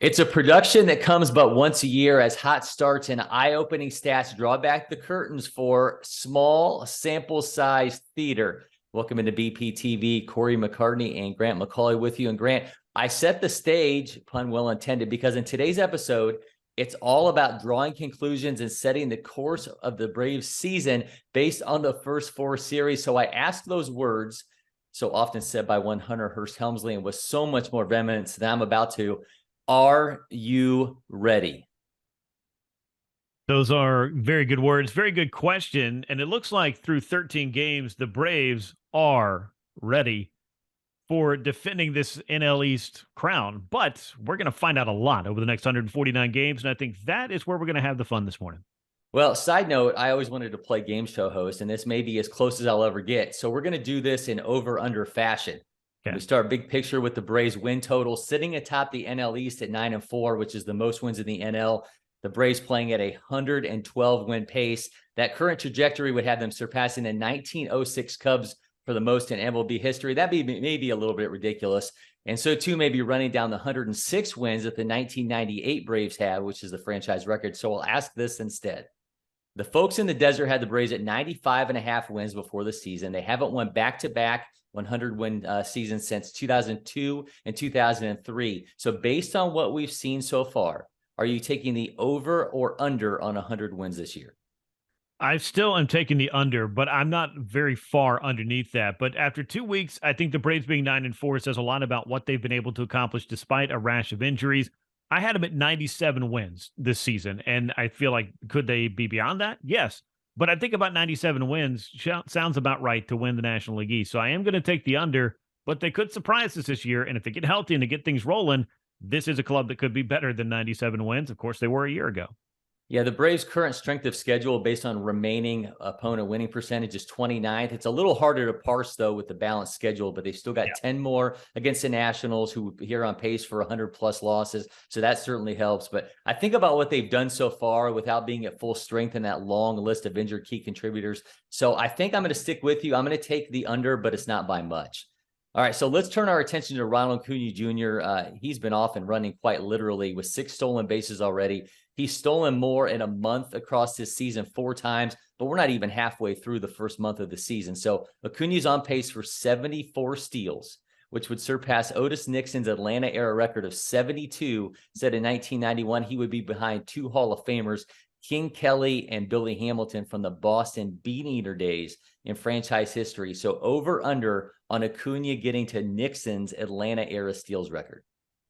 It's a production that comes but once a year as hot starts and eye-opening stats draw back the curtains for small sample size theater. Welcome into BPTV, Cory, McCartney, and Grant McAuley with you. And Grant, I set the stage, pun well intended, because in today's episode, it's all about drawing conclusions and setting the course of the Braves season based on the first four series. So I asked those words, so often said by one Hunter Hearst Helmsley, and with so much more vehemence than I'm about to. Are you ready? Those are very good words. Very good question. And it looks like through 13 games, the Braves are ready for defending this NL East crown. But we're going to find out a lot over the next 149 games. And I think that is where we're going to have the fun this morning. Well, side note, I always wanted to play game show host, and this may be as close as I'll ever get. So we're going to do this in over-under fashion. Okay. We start big picture with the Braves win total sitting atop the NL East at 9-4, which is the most wins in the NL. The Braves playing at a 112 win pace. That current trajectory would have them surpassing the 1906 Cubs for the most in MLB history. That'd be maybe a little bit ridiculous. And so too, maybe running down the 106 wins that the 1998 Braves had, which is the franchise record. So I'll ask this instead. The folks in the desert had the Braves at 95.5 wins before the season. They haven't won back-to-back 100-win seasons since 2002 and 2003. So based on what we've seen so far, are you taking the over or under on 100 wins this year? I still am taking the under, but I'm not very far underneath that. But after 2 weeks, I think the Braves being 9-4 says a lot about what they've been able to accomplish despite a rash of injuries. I had them at 97 wins this season, and I feel like, could they be beyond that? Yes. But I think about 97 wins sounds about right to win the National League East. So I am going to take the under, but they could surprise us this year. And if they get healthy and they get things rolling, this is a club that could be better than 97 wins. Of course, they were a year ago. Yeah, the Braves' current strength of schedule based on remaining opponent winning percentage is 29th. It's a little harder to parse, though, with the balanced schedule, but they've still got 10 more against the Nationals, who here on pace for 100-plus losses. So that certainly helps. But I think about what they've done so far without being at full strength in that long list of injured key contributors. So I think I'm going to stick with you. I'm going to take the under, but it's not by much. All right, so let's turn our attention to Ronald Acuña Jr. He's been off and running quite literally with 6 stolen bases already. He's stolen more in a month across this season 4 times, but we're not even halfway through the first month of the season. So Acuña's on pace for 74 steals, which would surpass Otis Nixon's Atlanta-era record of 72, said in 1991. He would be behind 2 Hall of Famers, King Kelly and Billy Hamilton, from the Boston Beaneater days in franchise history. So over-under on Acuña getting to Nixon's Atlanta-era steals record.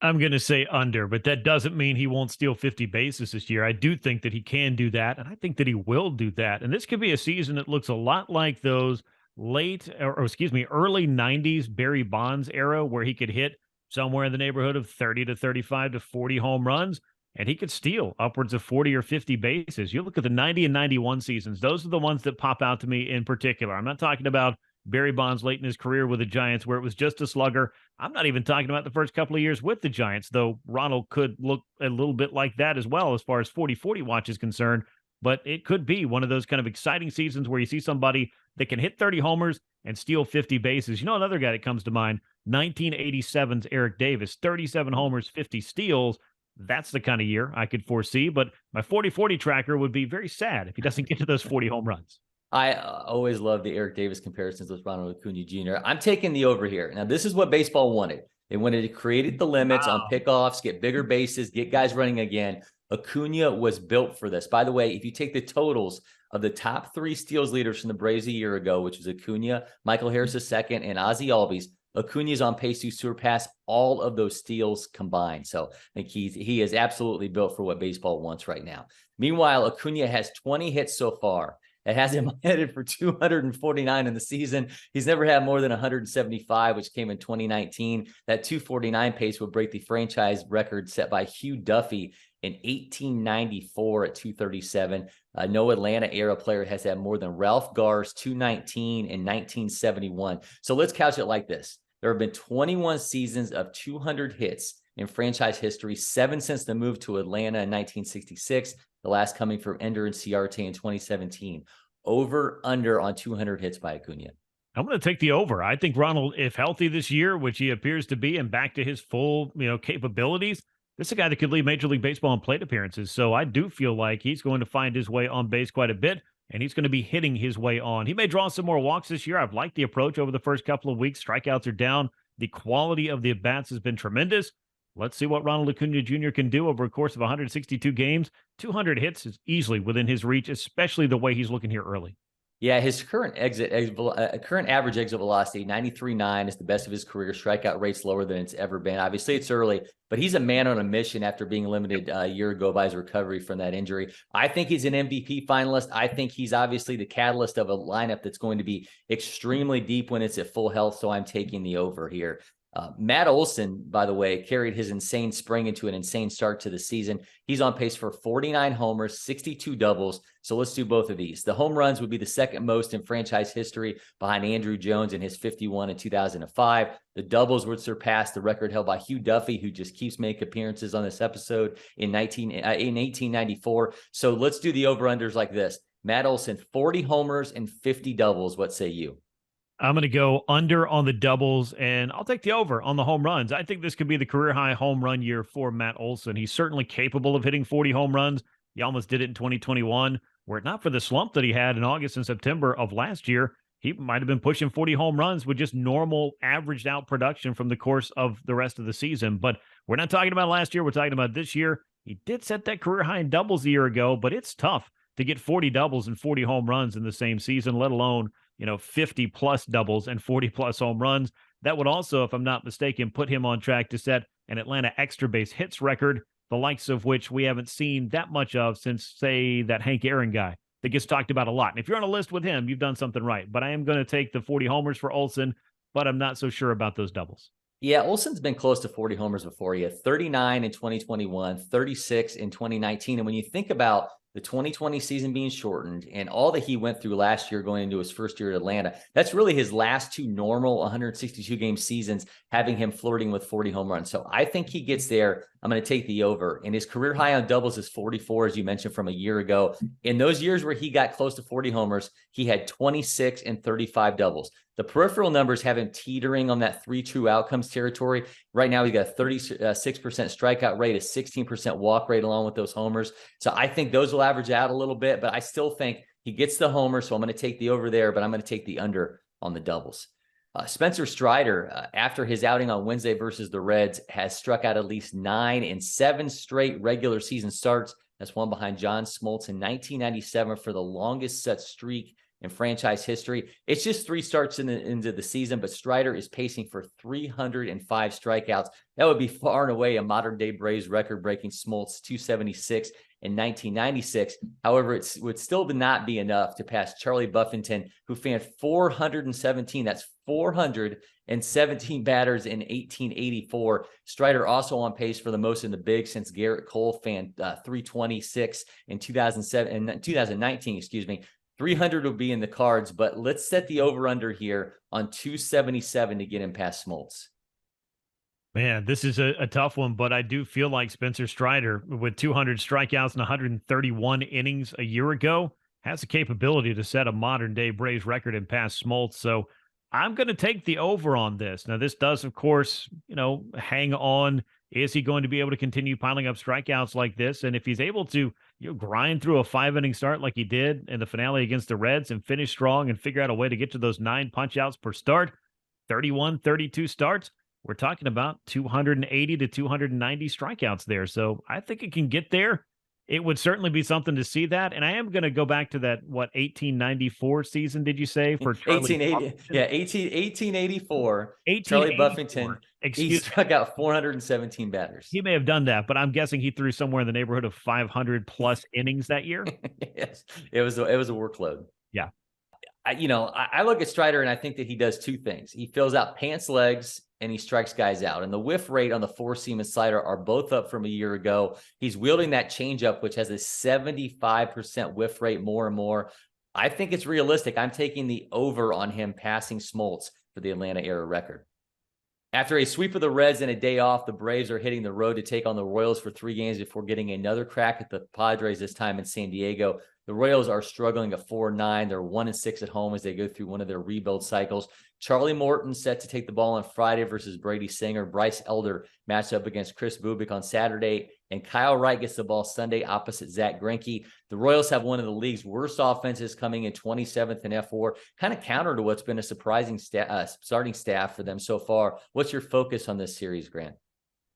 I'm going to say under, but that doesn't mean he won't steal 50 bases this year. I do think that he can do that, and I think that he will do that. And this could be a season that looks a lot like those early 90s Barry Bonds era, where he could hit somewhere in the neighborhood of 30 to 35 to 40 home runs, and he could steal upwards of 40 or 50 bases. You look at the 90 and 91 seasons. Those are the ones that pop out to me in particular. I'm not talking about Barry Bonds late in his career with the Giants, where it was just a slugger. I'm not even talking about the first couple of years with the Giants, though Ronald could look a little bit like that as well as far as 40-40 watch is concerned. But it could be one of those kind of exciting seasons where you see somebody that can hit 30 homers and steal 50 bases. You know, another guy that comes to mind, 1987's Eric Davis, 37 homers, 50 steals. That's the kind of year I could foresee. But my 40-40 tracker would be very sad if he doesn't get to those 40 home runs. I always love the Eric Davis comparisons with Ronald Acuña Jr. I'm taking the over here. Now, this is what baseball wanted. They wanted to create the limits on pickoffs, get bigger bases, get guys running again. Acuña was built for this. By the way, if you take the totals of the top 3 steals leaders from the Braves a year ago, which was Acuña, Michael Harris II, and Ozzie Albies, Acuña is on pace to surpass all of those steals combined. So I think he is absolutely built for what baseball wants right now. Meanwhile, Acuña has 20 hits so far. It has him headed for 249 in the season. He's never had more than 175, which came in 2019. That 249 pace would break the franchise record set by Hugh Duffy in 1894 at 237. No Atlanta-era player has had more than Ralph Gar's 219 in 1971. So let's couch it like this. There have been 21 seasons of 200 hits in franchise history, 7 since the move to Atlanta in 1966, the last coming from Ender and Ciarte in 2017. Over, under on 200 hits by Acuña. I'm going to take the over. I think Ronald, if healthy this year, which he appears to be, and back to his full, capabilities, This is a guy that could lead Major League Baseball in plate appearances. So I do feel like he's going to find his way on base quite a bit, and he's going to be hitting his way on. He may draw some more walks this year. I've liked the approach over the first couple of weeks. Strikeouts are down. The quality of the at-bats has been tremendous. Let's see what Ronald Acuña Jr. can do over a course of 162 games. 200 hits is easily within his reach, especially the way he's looking here early. Yeah, his current average exit velocity, 93.9, is the best of his career. Strikeout rate's lower than it's ever been. Obviously, it's early, but he's a man on a mission after being limited a year ago by his recovery from that injury. I think he's an MVP finalist. I think he's obviously the catalyst of a lineup that's going to be extremely deep when it's at full health, so I'm taking the over here. Matt Olson, by the way, carried his insane spring into an insane start to the season. He's on pace for 49 homers, 62 doubles. So let's do both of these. The home runs would be the second most in franchise history behind Andrew Jones and his 51 in 2005. The doubles would surpass the record held by Hugh Duffy, who just keeps making appearances on this episode in 1894. So let's do the over-unders like this. Matt Olson, 40 homers and 50 doubles. What say you? I'm going to go under on the doubles, and I'll take the over on the home runs. I think this could be the career-high home run year for Matt Olson. He's certainly capable of hitting 40 home runs. He almost did it in 2021. Were it not for the slump that he had in August and September of last year, he might have been pushing 40 home runs with just normal averaged-out production from the course of the rest of the season. But we're not talking about last year. We're talking about this year. He did set that career-high in doubles a year ago, but it's tough to get 40 doubles and 40 home runs in the same season, let alone 50 plus doubles and 40 plus home runs. That would also, if I'm not mistaken, put him on track to set an Atlanta extra base hits record, the likes of which we haven't seen that much of since, say, that Hank Aaron guy that gets talked about a lot. And if you're on a list with him, you've done something right. But I am going to take the 40 homers for Olson, but I'm not so sure about those doubles. Yeah, Olson's been close to 40 homers before. He had 39 in 2021, 36 in 2019. And when you think about the 2020 season being shortened and all that he went through last year going into his first year at Atlanta, that's really his last two normal 162 game seasons, having him flirting with 40 home runs. So I think he gets there. I'm going to take the over. And his career high on doubles is 44, as you mentioned, from a year ago. In those years where he got close to 40 homers, he had 26 and 35 doubles. The peripheral numbers have him teetering on that 3 true outcomes territory. Right now, he's got a 36% strikeout rate, a 16% walk rate along with those homers. So I think those will average out a little bit, but I still think he gets the homer. So I'm going to take the over there, but I'm going to take the under on the doubles. Spencer Strider, after his outing on Wednesday versus the Reds, has struck out at least 9 in 7 straight regular season starts. That's one behind John Smoltz in 1997 for the longest such streak in franchise history. It's just 3 starts into the season, but Strider is pacing for 305 strikeouts. That would be far and away a modern-day Braves record-breaking Smoltz 276 in 1996. However, it would still not be enough to pass Charlie Buffington, who fanned 417. That's 417 batters in 1884. Strider also on pace for the most in the big since Garrett Cole fanned 326 in 2019, excuse me. 300 will be in the cards, but let's set the over-under here on 277 to get him past Smoltz. Man, this is a tough one, but I do feel like Spencer Strider, with 200 strikeouts and 131 innings a year ago, has the capability to set a modern-day Braves record and pass Smoltz. So I'm going to take the over on this. Now, this does, of course, hang on. Is he going to be able to continue piling up strikeouts like this? And if he's able to grind through a 5-inning start like he did in the finale against the Reds and finish strong and figure out a way to get to those 9 punch-outs per start, 31, 32 starts, we're talking about 280 to 290 strikeouts there. So I think it can get there. It would certainly be something to see that. And I am going to go back to that, 1894 season, did you say? For Charlie 1884. Charlie Buffington. He struck out 417 batters. He may have done that, but I'm guessing he threw somewhere in the neighborhood of 500 plus innings that year. Yes, it was a workload. Yeah. I look at Strider and I think that he does 2 things. He fills out pants legs and he strikes guys out. And the whiff rate on the 4-seam and slider are both up from a year ago. He's wielding that changeup, which has a 75% whiff rate more and more. I think it's realistic. I'm taking the over on him passing Smoltz for the Atlanta era record. After a sweep of the Reds and a day off, the Braves are hitting the road to take on the Royals for 3 games before getting another crack at the Padres, this time in San Diego. The Royals are struggling at 4-9. They're 1-6 at home as they go through one of their rebuild cycles. Charlie Morton set to take the ball on Friday versus Brady Singer. Bryce Elder matched up against Chris Bubik on Saturday. And Kyle Wright gets the ball Sunday opposite Zach Greinke. The Royals have one of the league's worst offenses, coming in 27th in F4, kind of counter to what's been a surprising starting staff for them so far. What's your focus on this series, Grant?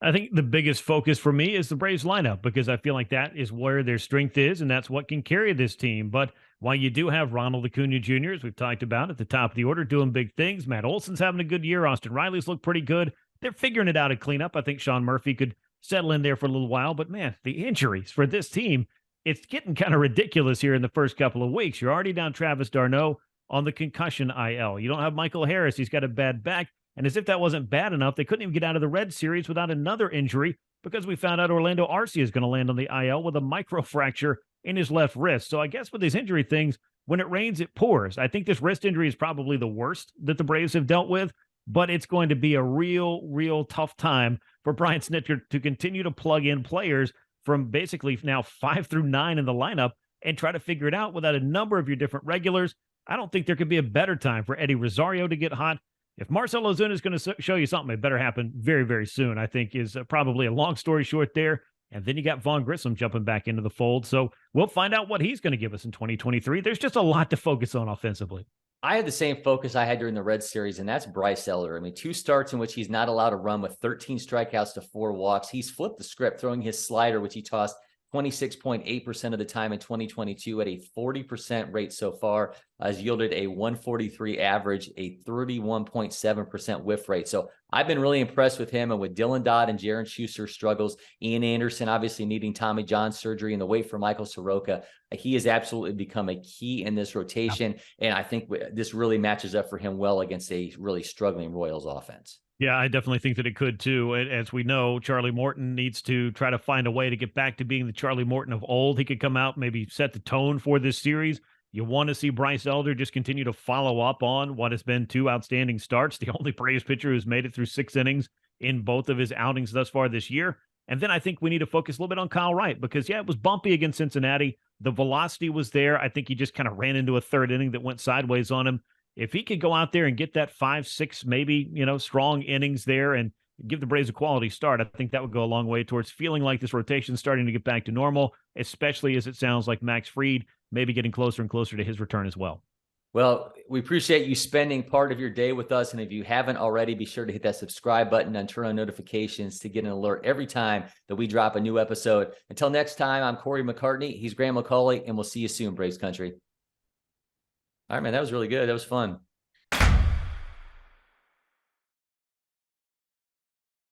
I think the biggest focus for me is the Braves lineup, because I feel like that is where their strength is, and that's what can carry this team. But while you do have Ronald Acuña Jr., as we've talked about, at the top of the order, doing big things, Matt Olson's having a good year. Austin Riley's looked pretty good. They're figuring it out at cleanup. I think Sean Murphy could settle in there for a little while. But, man, the injuries for this team, it's getting kind of ridiculous here in the first couple of weeks. You're already down Travis d'Arnaud on the concussion IL. You don't have Michael Harris. He's got a bad back. And as if that wasn't bad enough, they couldn't even get out of the Reds series without another injury, because we found out Orlando Arcia is going to land on the IL with a microfracture in his left wrist. So I guess with these injury things, when it rains, it pours. I think this wrist injury is probably the worst that the Braves have dealt with, but it's going to be a real tough time for Brian Snitker to continue to plug in players from basically now 5 through 9 in the lineup and try to figure it out without a number of your different regulars. I don't think there could be a better time for Eddie Rosario to get hot. If Marcell Ozuna is going to show you something, it better happen very soon, I think, is probably a long story short there. And then you got Vaughn Grissom jumping back into the fold. So we'll find out what he's going to give us in 2023. There's just a lot to focus on offensively. I had the same focus I had during the Red Series, and that's Bryce Elder. I mean, 2 starts in which he's not allowed to run with 13 strikeouts to 4 walks. He's flipped the script, throwing his slider, which he tossed 26.8% of the time in 2022 at a 40% rate so far, has yielded a 143 average, a 31.7% whiff rate. So I've been really impressed with him, and with Dylan Dodd and Jaron Schuster's struggles, Ian Anderson obviously needing Tommy John surgery, and the wait for Michael Soroka, he has absolutely become a key in this rotation. And I think this really matches up for him well against a really struggling Royals offense. Yeah, I definitely think that it could too. As we know, Charlie Morton needs to try to find a way to get back to being the Charlie Morton of old. He could come out, maybe set the tone for this series. You want to see Bryce Elder just continue to follow up on what has been 2 outstanding starts. The only Braves pitcher who's made it through 6 innings in both of his outings thus far this year. And then I think we need to focus a little bit on Kyle Wright, because, yeah, it was bumpy against Cincinnati. The velocity was there. I think he just kind of ran into a 3rd inning that went sideways on him. If he could go out there and get that 5, 6, maybe, strong innings there and give the Braves a quality start, I think that would go a long way towards feeling like this rotation is starting to get back to normal, especially as it sounds like Max Fried may be getting closer and closer to his return as well. Well, we appreciate you spending part of your day with us. And if you haven't already, be sure to hit that subscribe button and turn on notifications to get an alert every time that we drop a new episode. Until next time, I'm Cory McCartney. He's Graham McAuley, and we'll see you soon, Braves Country. All right, man, that was really good. That was fun.